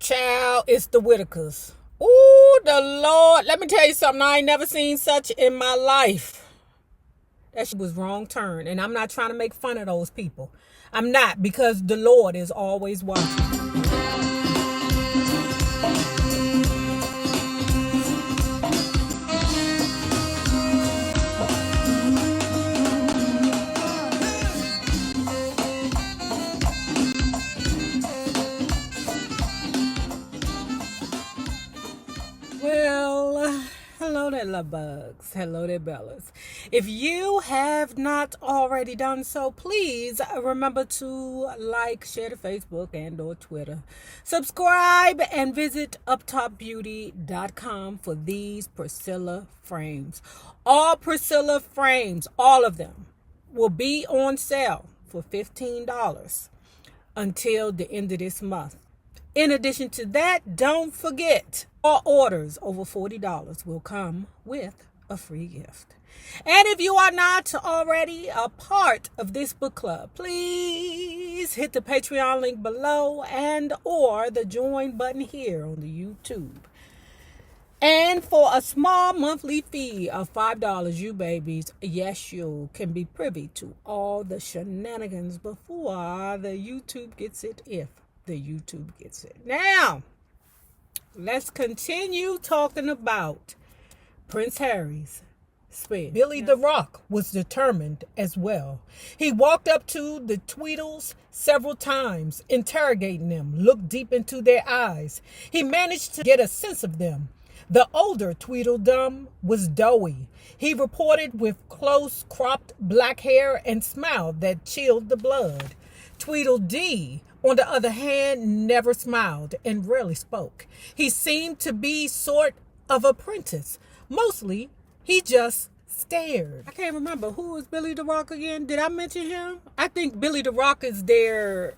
Child, it's the Whitakers. Ooh, the Lord. Let me tell you something. I ain't never seen such in my life. That shit was wrong turn. And I'm not trying to make fun of those people. I'm not, because the Lord is always watching. Well, hello there, love bugs. Hello there, bellas. If you have not already done so, please remember to like, share to Facebook and or Twitter. Subscribe and visit uptopbeauty.com for these Priscilla frames. All Priscilla frames, all of them, will be on sale for $15 until the end of this month. In addition to that, don't forget, all orders over $40 will come with a free gift. And if you are not already a part of this book club, please hit the Patreon link below and or the join button here on the YouTube. And for a small monthly fee of $5, you babies, yes, you can be privy to all the shenanigans before the YouTube gets it, if the YouTube gets it. Now, let's continue talking about Prince Harry's spin. Billy the Rock was determined as well. He walked up to the Tweedles several times, interrogating them, looked deep into their eyes. He managed to get a sense of them. The older Tweedledum was doughy. He reported with close cropped black hair and smiled that chilled the blood. Tweedledee, on the other hand, never smiled and rarely spoke. He seemed to be sort of apprentice. Mostly, he just stared. I can't remember. Who was Billy the Rock again? Did I mention him? I think Billy the Rock is their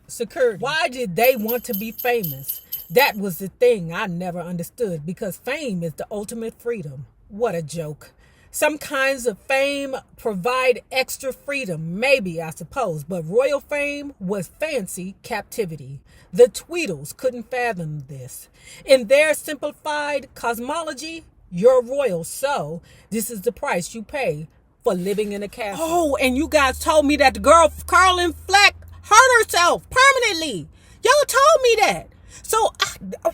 security. Why did they want to be famous? That was the thing I never understood, because fame is the ultimate freedom. What a joke. Some kinds of fame provide extra freedom, maybe, I suppose, but royal fame was fancy captivity. The Tweedles couldn't fathom this. In their simplified cosmology, you're royal, so this is the price you pay for living in a castle. Oh, and you guys told me that the girl, Carolyn Fleck, hurt herself permanently. Y'all told me that. So,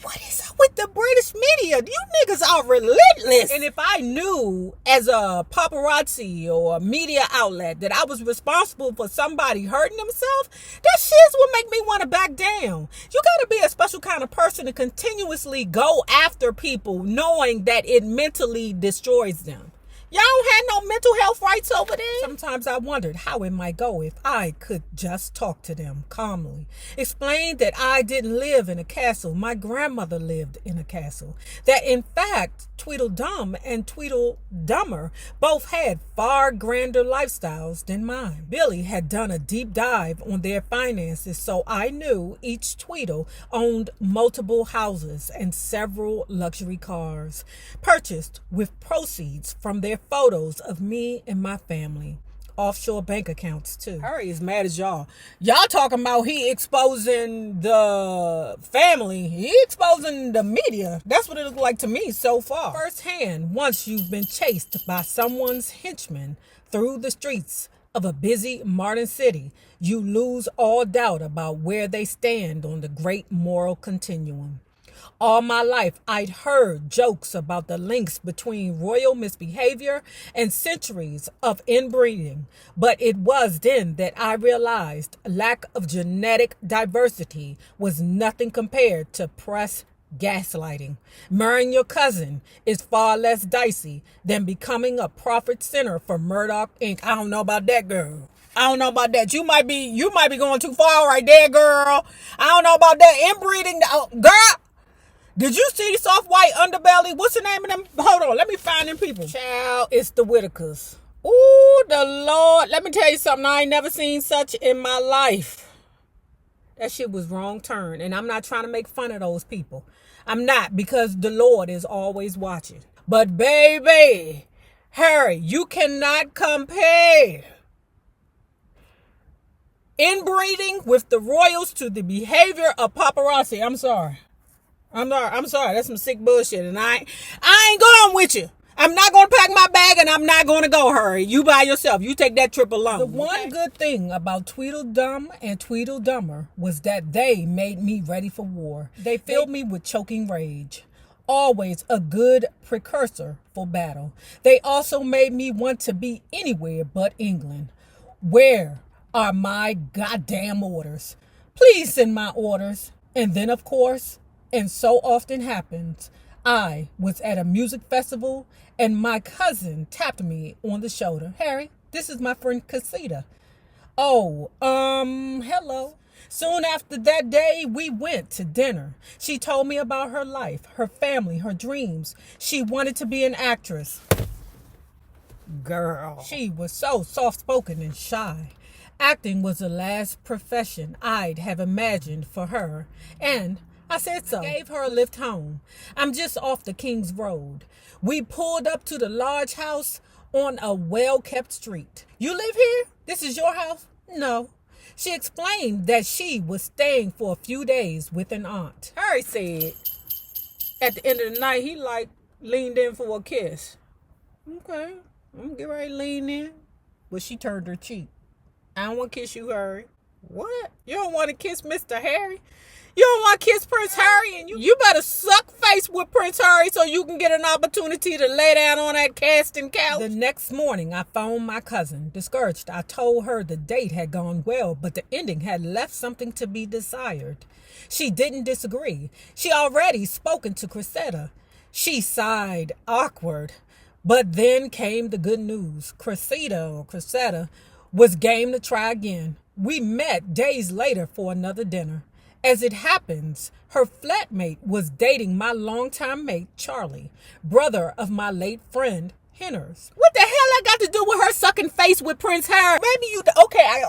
what is up with the British media? You niggas are relentless. And if I knew as a paparazzi or a media outlet that I was responsible for somebody hurting themselves, that shit would make me want to back down. You got to be a special kind of person to continuously go after people knowing that it mentally destroys them. Y'all don't have no mental health rights over there. Sometimes I wondered how it might go if I could just talk to them calmly. Explain that I didn't live in a castle. My grandmother lived in a castle. That in fact, Tweedledum and Tweedledummer both had far grander lifestyles than mine. Billy had done a deep dive on their finances, so I knew each Tweedle owned multiple houses and several luxury cars, purchased with proceeds from their photos of me and my family. Offshore bank accounts too. Harry is mad as y'all. Y'all talking about he exposing the family. He exposing the media. That's what it looked like to me so far. Firsthand, once you've been chased by someone's henchman through the streets of a busy modern city, you lose all doubt about where they stand on the great moral continuum. All my life, I'd heard jokes about the links between royal misbehavior and centuries of inbreeding, but it was then that I realized lack of genetic diversity was nothing compared to press gaslighting. Marrying your cousin is far less dicey than becoming a profit center for Murdoch Inc. I don't know about that, girl. I don't know about that. You might be going too far right there, girl. I don't know about that. Inbreeding, girl. Did you see the soft white underbelly? What's the name of them? Hold on, let me find them people. Child, it's the Whitakers. Ooh, the Lord. Let me tell you something. I ain't never seen such in my life. That shit was wrong turn. And I'm not trying to make fun of those people. I'm not, because the Lord is always watching. But baby, Harry, you cannot compare Inbreeding with the royals to the behavior of paparazzi. I'm sorry. That's some sick bullshit, and I ain't going with you. I'm not going to pack my bag, and I'm not going to go, Hurry. You by yourself. You take that trip alone. The one good thing about Tweedledum and Tweedledummer was that they made me ready for war. They filled me with choking rage. Always a good precursor for battle. They also made me want to be anywhere but England. Where are my goddamn orders? Please send my orders. And then, of course, and so often happens, I was at a music festival and my cousin tapped me on the shoulder. Harry, this is my friend Casita. Oh, hello. Soon after that day, we went to dinner. She told me about her life, her family, her dreams. She wanted to be an actress. Girl. She was so soft-spoken and shy. Acting was the last profession I'd have imagined for her. And I said so. I gave her a lift home. I'm just off the King's Road. We pulled up to the large house on a well-kept street. You live here? This is your house? No. She explained that she was staying for a few days with an aunt. Harry said at the end of the night, he leaned in for a kiss. Okay, I'm gonna get ready to lean in. But she turned her cheek. I don't want to kiss you, Harry. What? You don't want to kiss Mr. Harry? You don't want to kiss Prince Harry, and you better suck face with Prince Harry so you can get an opportunity to lay down on that casting couch. The next morning, I phoned my cousin. Discouraged, I told her the date had gone well, but the ending had left something to be desired. She didn't disagree. She already spoken to Cressida. She sighed, awkward. But then came the good news. Cressida was game to try again. We met days later for another dinner. As it happens, her flatmate was dating my longtime mate, Charlie, brother of my late friend, Henners. What the hell I got to do with her sucking face with Prince Harry? Maybe you...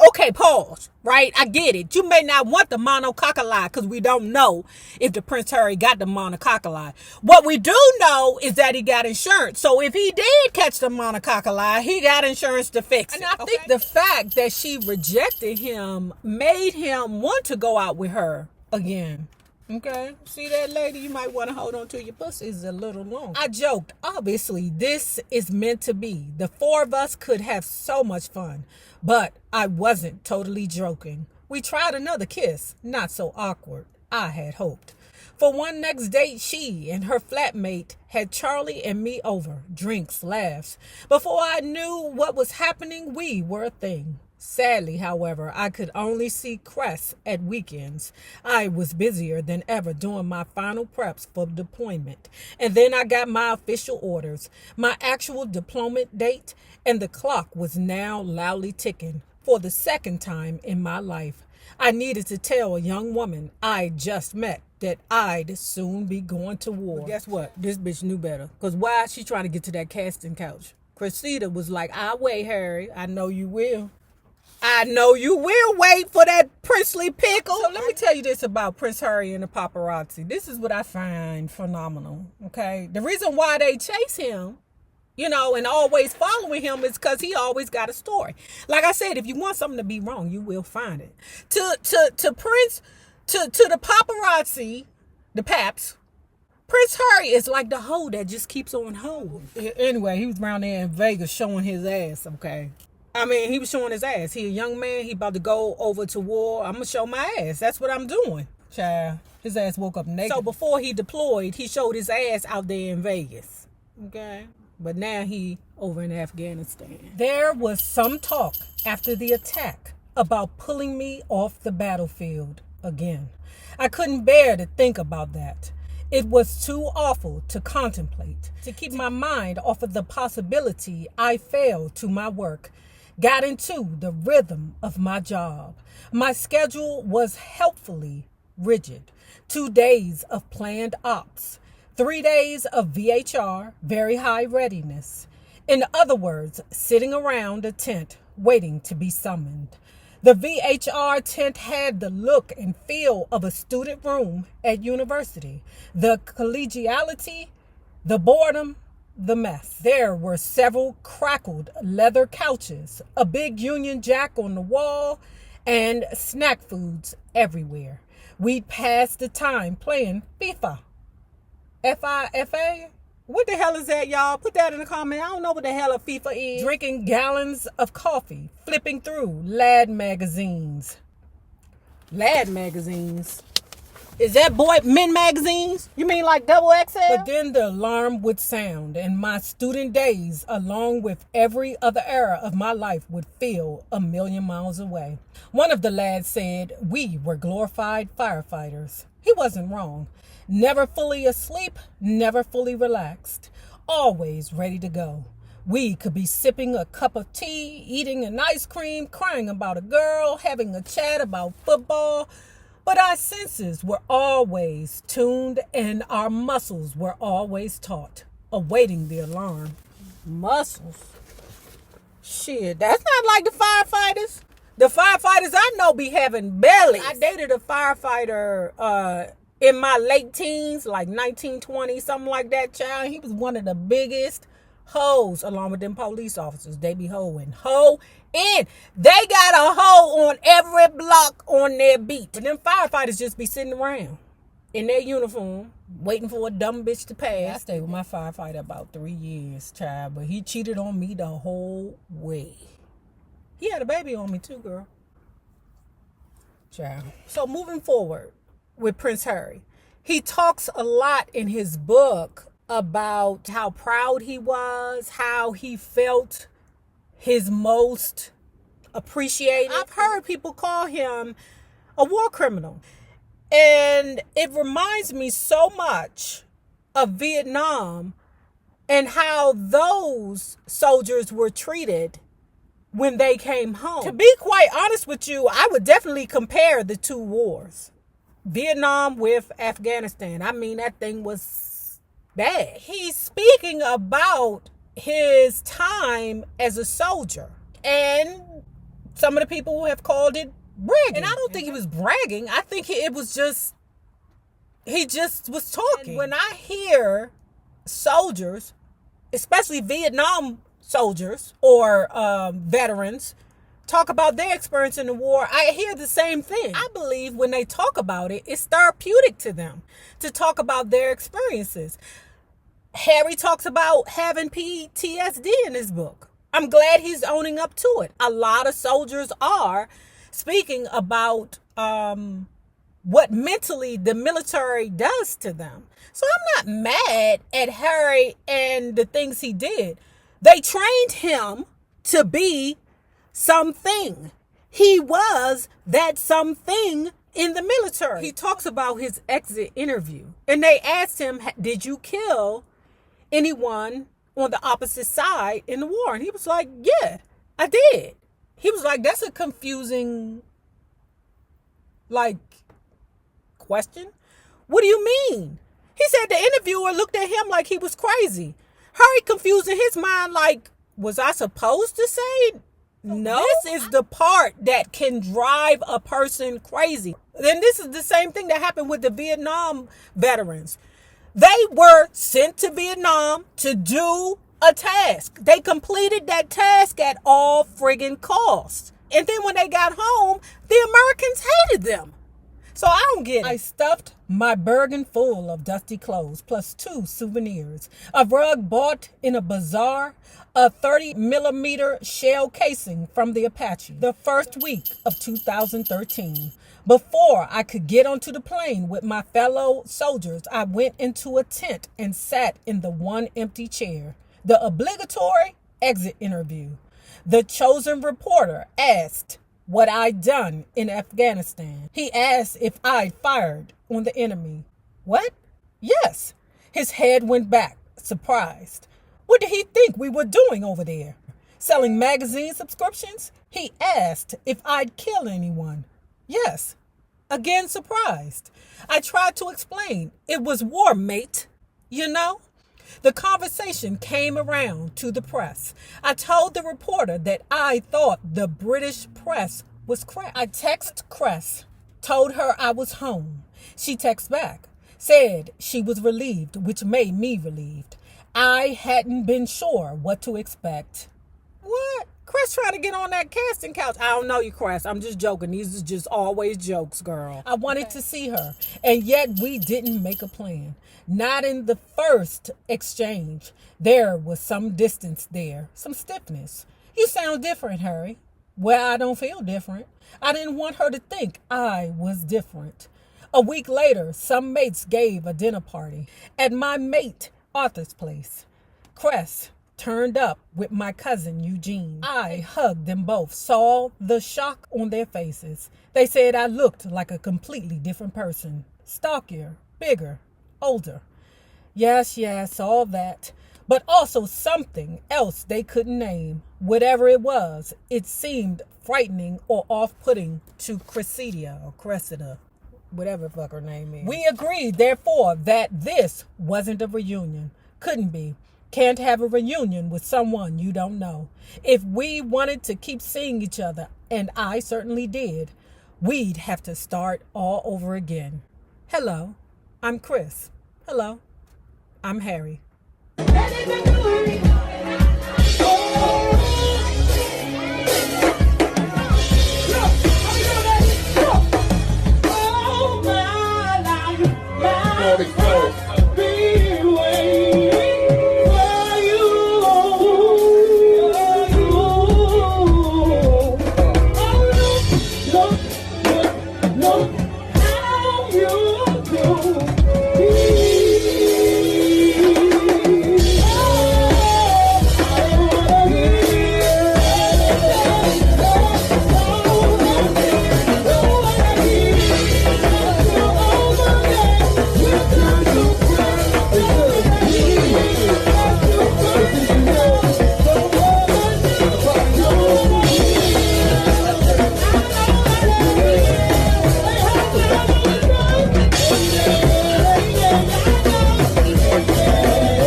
Okay, pause. Right? I get it. You may not want the monococali because we don't know if the Prince Harry got the monococali. What we do know is that he got insurance. So if he did catch the monococali, he got insurance to fix it. And I think the fact that she rejected him made him want to go out with her again. Okay, see that, lady? You might want to hold on to your pussies a little long. I joked. Obviously, this is meant to be. The four of us could have so much fun. But I wasn't totally joking. We tried another kiss. Not so awkward. I had hoped. For one next date, she and her flatmate had Charlie and me over. Drinks, laughs. Before I knew what was happening, we were a thing. Sadly, however, I could only see Cress at weekends. I was busier than ever doing my final preps for deployment. And then I got my official orders, my actual deployment date, and the clock was now loudly ticking for the second time in my life. I needed to tell a young woman I just met that I'd soon be going to war. But guess what? This bitch knew better. Because why is she trying to get to that casting couch? Cressida was like, I'll wait, Harry. I know you will. I know you will wait for that princely pickle. So let me tell you this about Prince Harry and the paparazzi. This is what I find phenomenal, okay? The reason why they chase him, and always following him is because he always got a story. Like I said, if you want something to be wrong, you will find it. To the paparazzi, the paps, Prince Harry is like the hoe that just keeps on hoeing. Anyway, he was around there in Vegas showing his ass, okay? I mean, he was showing his ass. He a young man. He about to go over to war. I'm going to show my ass. That's what I'm doing. Child, his ass woke up naked. So before he deployed, he showed his ass out there in Vegas. Okay? But now he over in Afghanistan. There was some talk after the attack about pulling me off the battlefield again. I couldn't bear to think about that. It was too awful to contemplate. To keep my mind off of the possibility I failed to my work. Got into the rhythm of my job. My schedule was helpfully rigid. 2 days of planned ops. 3 days of VHR, very high readiness. In other words, sitting around a tent waiting to be summoned. The VHR tent had the look and feel of a student room at university. The collegiality, the boredom, the mess. There were several crackled leather couches, a big Union Jack on the wall, and snack foods everywhere. We'd pass the time playing FIFA. FIFA? What the hell is that, y'all? Put that in the comment. I don't know what the hell a FIFA is. Drinking gallons of coffee, flipping through Lad magazines. Lad magazines? Is that men magazines? You mean like double XL? But then the alarm would sound, and my student days, along with every other era of my life, would feel a million miles away. One of the lads said we were glorified firefighters. He wasn't wrong. Never fully asleep, never fully relaxed, always ready to go. We could be sipping a cup of tea, eating an ice cream, crying about a girl, having a chat about football, but our senses were always tuned and our muscles were always taut, awaiting the alarm. Muscles? Shit, that's not like the firefighters. The firefighters I know be having bellies. I dated a firefighter in my late teens, like 1920, something like that, child. He was one of the biggest hoes along with them police officers. They be hoeing. And they got a hoe on every block on their beat. But them firefighters just be sitting around in their uniform, waiting for a dumb bitch to pass. I stayed with my firefighter about 3 years, child, but he cheated on me the whole way. He had a baby on me too, girl. Child. So moving forward with Prince Harry, he talks a lot in his book about how proud he was, how he felt his most appreciated. I've heard people call him a war criminal. And it reminds me so much of Vietnam and how those soldiers were treated when they came home. To be quite honest with you, I would definitely compare the two wars. Vietnam with Afghanistan. I mean, that thing was bad. He's speaking about his time as a soldier. And some of the people have called it bragging. And I don't think he was bragging. I think it was just, he just was talking. And when I hear soldiers, especially Vietnam soldiers or veterans, talk about their experience in the war, I hear the same thing. I believe when they talk about it, it's therapeutic to them to talk about their experiences. Harry talks about having PTSD in his book. I'm glad he's owning up to it. A lot of soldiers are speaking about what mentally the military does to them. So I'm not mad at Harry and the things he did. They trained him to be something. He was that something in the military. He talks about his exit interview. And they asked him, did you kill anyone on the opposite side in the war? And he was like, yeah, I did. He was like, that's a confusing, question. What do you mean? He said the interviewer looked at him like he was crazy. Harry confused in his mind, like, was I supposed to say no? This is the part that can drive a person crazy. And this is the same thing that happened with the Vietnam veterans. They were sent to Vietnam to do a task. They completed that task at all friggin' costs. And then when they got home, the Americans hated them. So I don't get it. I stuffed my Bergen full of dusty clothes, plus 2 souvenirs. A rug bought in a bazaar, a 30mm shell casing from the Apache. The first week of 2013. Before I could get onto the plane with my fellow soldiers, I went into a tent and sat in the one empty chair. The obligatory exit interview. The chosen reporter asked what I'd done in Afghanistan. He asked if I'd fired on the enemy. What? Yes. His head went back, surprised. What did he think we were doing over there? Selling magazine subscriptions? He asked if I'd kill anyone. Yes. Again, surprised. I tried to explain. It was war, mate. You know? The conversation came around to the press. I told the reporter that I thought the British press was crap. I texted Cress, told her I was home. She texted back, said she was relieved, which made me relieved. I hadn't been sure what to expect. What? Chris trying to get on that casting couch. I don't know you, Chris. I'm just joking. These are just always jokes, girl. I wanted to see her, and yet we didn't make a plan. Not in the first exchange. There was some distance there, some stiffness. You sound different, Harry. Well, I don't feel different. I didn't want her to think I was different. A week later, some mates gave a dinner party at my mate Arthur's place. Cress turned up with my cousin Eugene. I hugged them both, saw the shock on their faces. They said I looked like a completely different person. Stockier, bigger, older. Yes, all that. But also something else they couldn't name. Whatever it was, it seemed frightening or off-putting to Cressida, whatever the fuck her name is. We agreed, therefore, that this wasn't a reunion. Couldn't be. Can't have a reunion with someone you don't know. If we wanted to keep seeing each other, and I certainly did, we'd have to start all over again. Hello, I'm Chris. Hello, I'm Harry. Oh, my life.